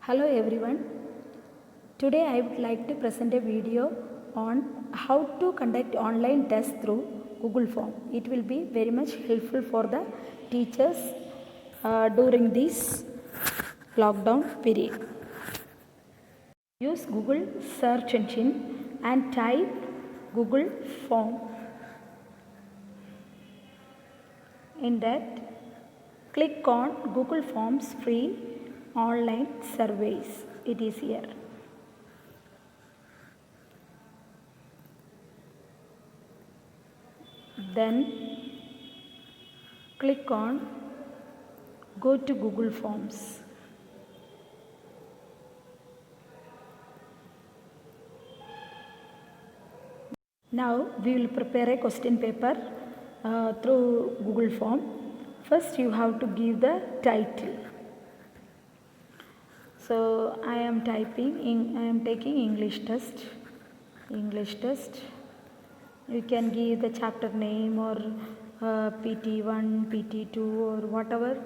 Hello everyone. Today I would like to present a video on how to conduct online tests through Google Form. It will be very much helpful for the teachers during this lockdown period. Use Google search engine and type Google Form. In that, click on Google Forms free online surveys. It is here. Then click on go to Google Forms. Now we will prepare a question paper through Google Form. First you have to give the title. So I am taking English test. You can give the chapter name or PT1, PT2 or whatever.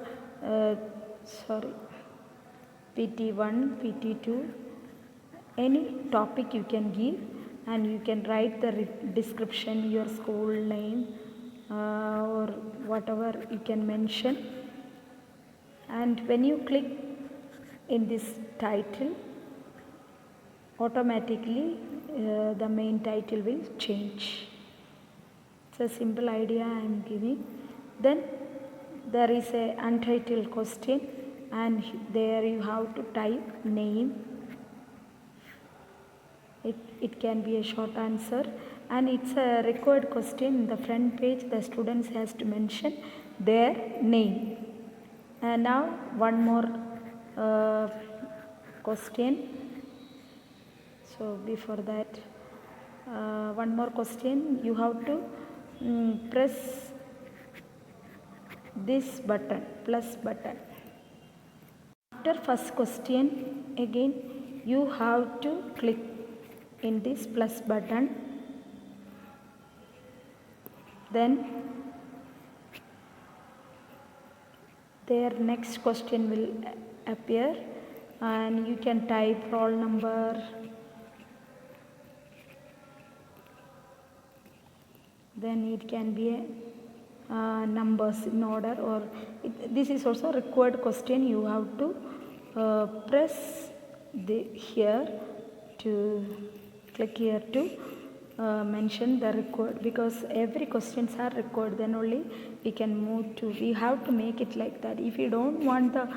PT1, PT2. Any topic you can give, and you can write the description, your school name or whatever you can mention. And when you click in this title, automatically the main title will change. It's a simple idea I am giving. Then there is a untitled question, and there you have to type name. It can be a short answer, and it's a required question. In the front page, the students has to mention their name. And now one more question. So before that, one more question. You have to press this button, plus button. After first question, again you have to click in this plus button. Then their next question will appear, and you can type roll number. Then it can be numbers in order, or this is also required question. You have to press here to click here to mention the record, because every questions are required. Then only we can move to, we have to make it like that. If you don't want the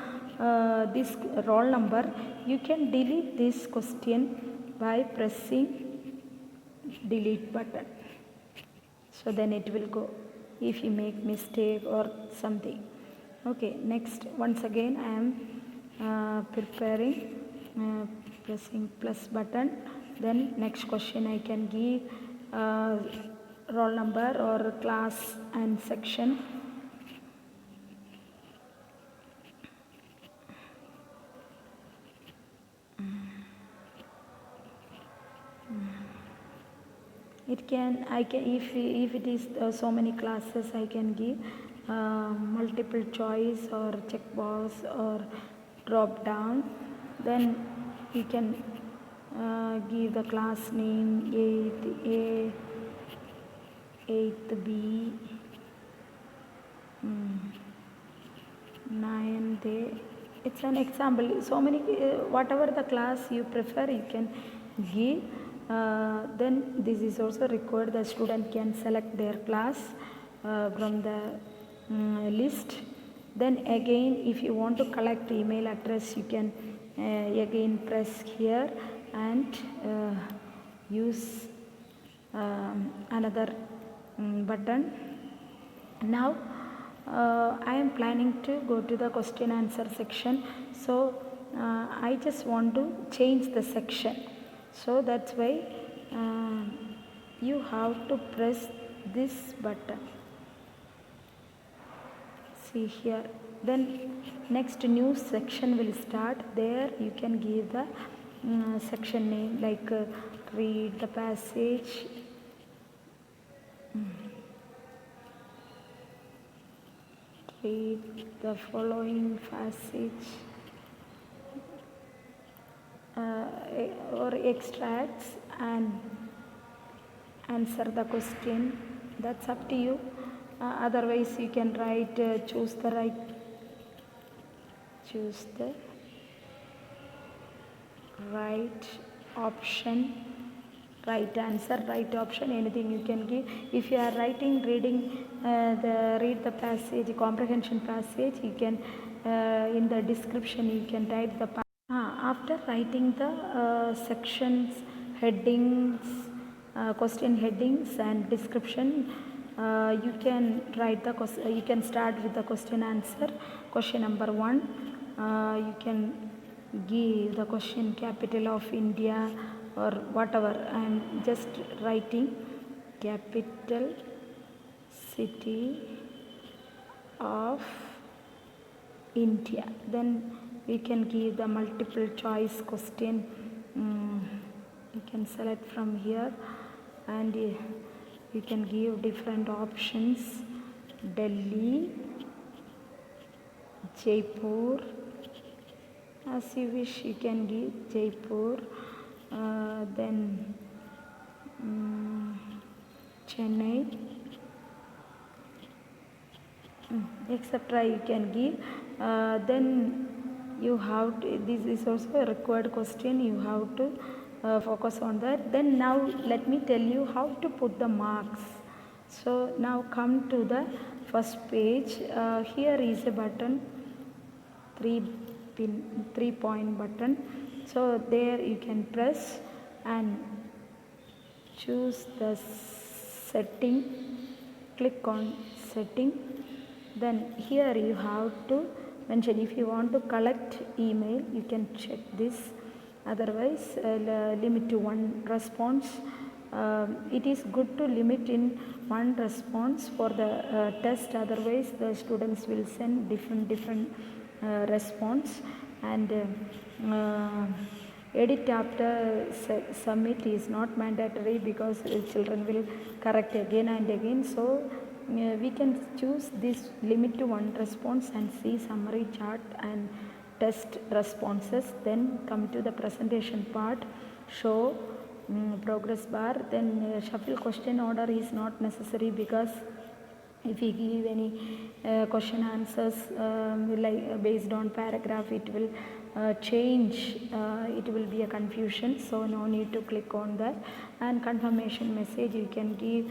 this roll number, you can delete this question by pressing delete button. So then it will go if you make mistake or something. Okay, next, once again I am preparing, pressing plus button. Then next question I can give roll number or class and section. If it is so many classes, I can give multiple choice or checkbox or drop down. Then you can give the class name, 8th A, 8th B, 9th A. It's an example. So many, whatever the class you prefer, you can give. Then this is also required. The student can select their class from the list. Then again, if you want to collect email address, you can again press here and use another button. Now I am planning to go to the question answer section. So I just want to change the section. So that's why you have to press this button. See here. Then next new section will start. There you can give the section name, like read the passage. Read the following passage. or extracts and answer the question. That's up to you. Otherwise you can write choose the right option, right answer, right option, anything you can give. If you are reading read the passage, comprehension passage, you can in the description you can type the after writing the sections, headings, question headings and description, you can write the you can start with the question answer. Question number 1, you can give the question capital of India or whatever. I am just writing capital city of India. Then we can give the multiple choice question. You can select from here and you can give different options: Delhi, Jaipur, as you wish. You can give Jaipur, then Chennai, etc. You can give. Then you have to, this is also a required question, you have to focus on that. Then now let me tell you how to put the marks. So now come to the first page. Here is a button, 3-point button. So there you can press and choose the setting, click on setting. Then here you have to mention, if you want to collect email you can check this, otherwise limit to 1 response. It is good to limit in 1 response for the test, otherwise the students will send different response. And edit after submit is not mandatory because children will correct again and again. So we can choose this limit to 1 response and see summary chart and test responses. Then come to the presentation part, show progress bar. Then shuffle question order is not necessary, because if you give any question answers like based on paragraph, it will change, it will be a confusion, so no need to click on that. And confirmation message you can give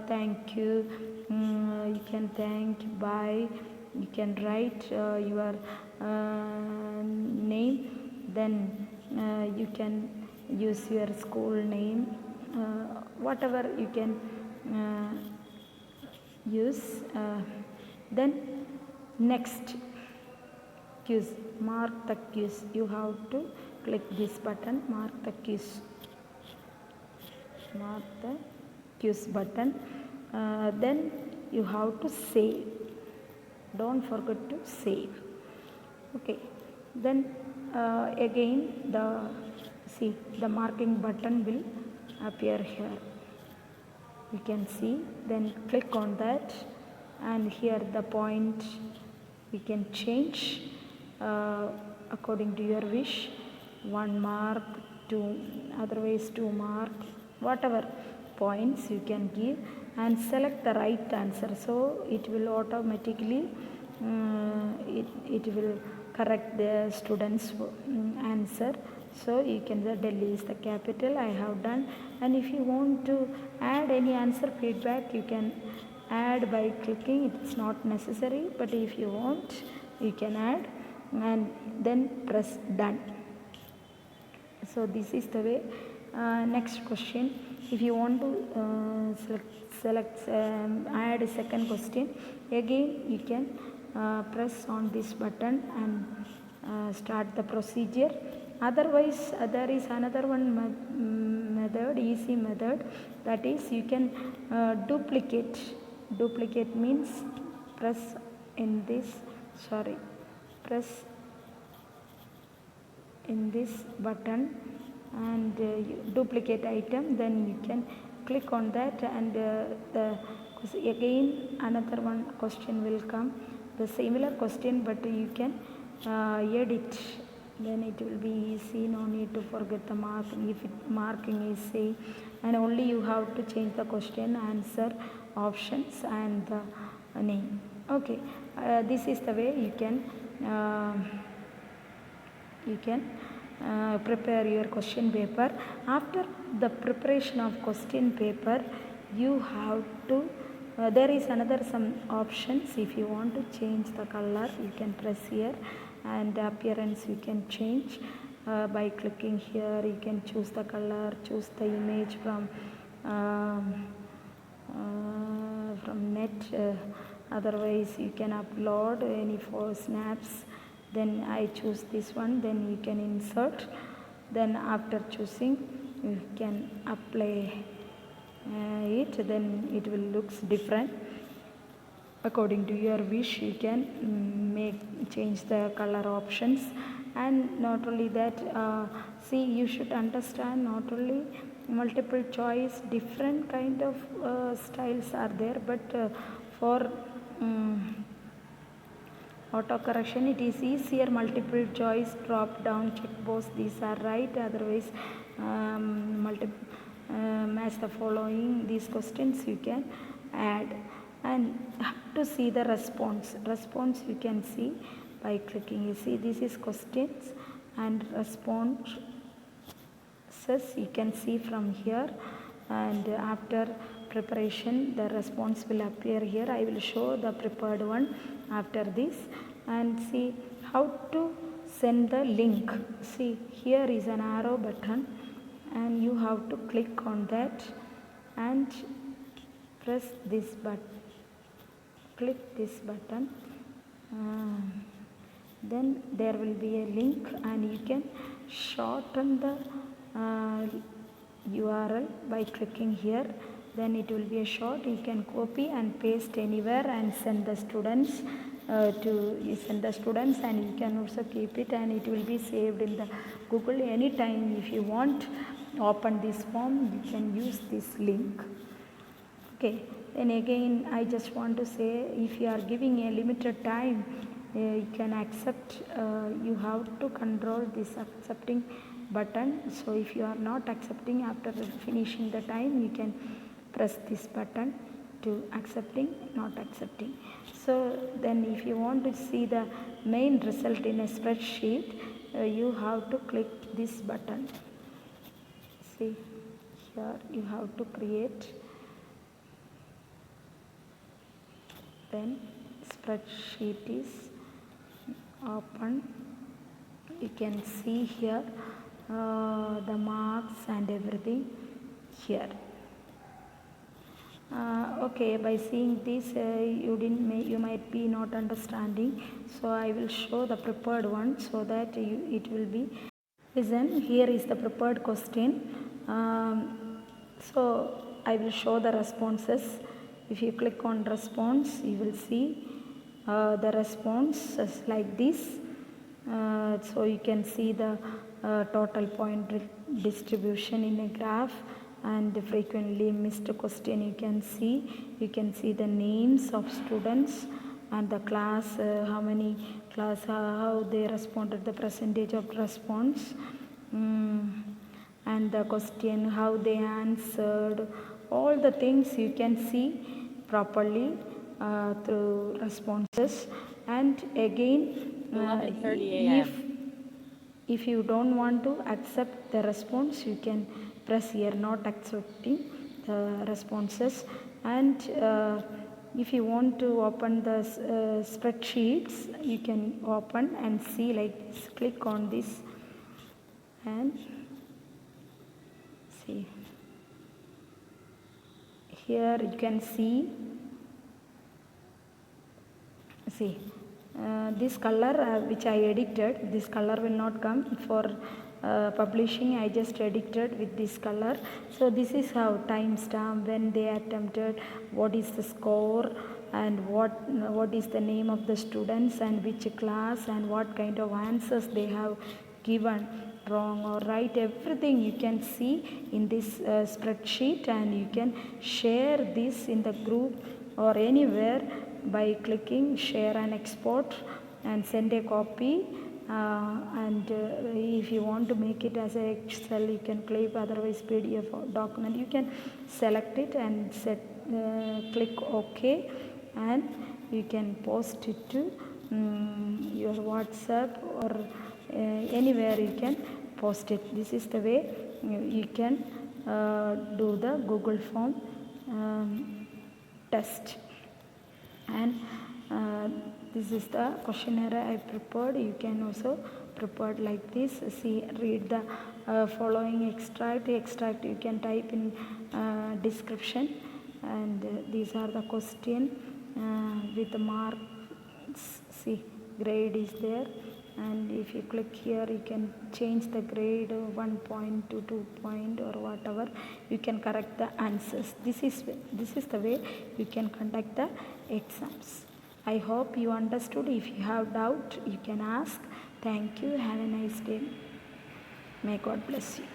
thank you, you can thank, bye, you can write your name, then you can use your school name, whatever you can use. Then next quiz, mark the quiz, you have to click this button, mark the quiz button. Then you have to save, don't forget to save. Okay, then again the marking button will appear here, you can see. Then click on that, and here the point we can change according to your wish, 1 mark, 2, otherwise 2 mark, whatever points you can give, and select the right answer. So it will automatically it will correct the students answer. So you can, the Delhi is the capital, I have done. And if you want to add any answer feedback, you can add by clicking, it's not necessary, but if you want you can add, and then press done. So this is the way. Next question, if you want to select add a second question, again you can press on this button and start the procedure. Otherwise there is another one method, easy method, that is you can duplicate means press in this button and duplicate item, then you can click on that, and again another one question will come, the similar question, but you can edit then it will be easy, no need to forget the marking if marking is same, and only you have to change the question, answer, options and the name. Okay, this is the way you can prepare your question paper. After the preparation of question paper, you have to there is another some options. If you want to change the color, you can press here, and the appearance you can change by clicking here. You can choose the color, choose the image from net, otherwise you can upload any for snaps. Then I choose this one, then you can insert, then after choosing you can apply it, then it will looks different according to your wish. You can change the color options. And not only that, see, you should understand, not only multiple choice, different kind of styles are there, but for autocorrection it is easier. Multiple choice, drop down checkbox, these are right, otherwise match the following, these questions you can add. And to see the response you can see by clicking. You see, this is questions and responses you can see from here, and after preparation the response will appear here. I will show the prepared one after this. And see how to send the link. See, here is an arrow button and you have to click on that and press this button, click this button, then there will be a link and you can shorten the URL by clicking here. Then it will be a short, you can copy and paste anywhere and send the students and you can also keep it, and it will be saved in the Google anytime. If you want open this form, you can use this link. Okay, then again I just want to say, if you are giving a limited time, you can accept, you have to control this accepting button. So if you are not accepting after finishing the time, you can press this button to accepting, not accepting. So then if you want to see the main result in a spreadsheet, you have to click this button. See, here you have to create, then spreadsheet is open. You can see here the marks and everything here. Okay, by seeing this you might be not understanding, so I will show the prepared one so that it will be. Listen, here is the prepared question. So I will show the responses. If you click on response, you will see the responses like this. So you can see the total point distribution in a graph, and the frequently missed question you can see the names of students and the class, how many class, how they responded, the percentage of response, and the question, how they answered. All the things you can see properly through responses. And again, 11:30 a.m. If you don't want to accept the response, you can press here not accepting the responses. And if you want to open the spreadsheets, you can open and see like this. Click on this and see. Here you can see this color which I edited. This color will not come for publishing. I just edited with this color. So this is how timestamp, when they attempted, what is the score, and what is the name of the students and which class, and what kind of answers they have given, wrong or right. Everything you can see in this spreadsheet, and you can share this in the group or anywhere by clicking share and export and send a copy and if you want to make it as a Excel, you can click, otherwise PDF or document, you can select it and click OK, and you can post it to your WhatsApp or anywhere you can post it. This is the way you can do the Google Form test. And this is the questionnaire I prepared. You can also prepare like this. See, read the following extract you can type in description, and these are the question with the marks. See, grade is there, and if you click here you can change the grade 1 point to 2 point or whatever. You can correct the answers. This is the way you can conduct the exams. I hope you understood. If you have doubt, you can ask. Thank you. Have a nice day. May God bless you.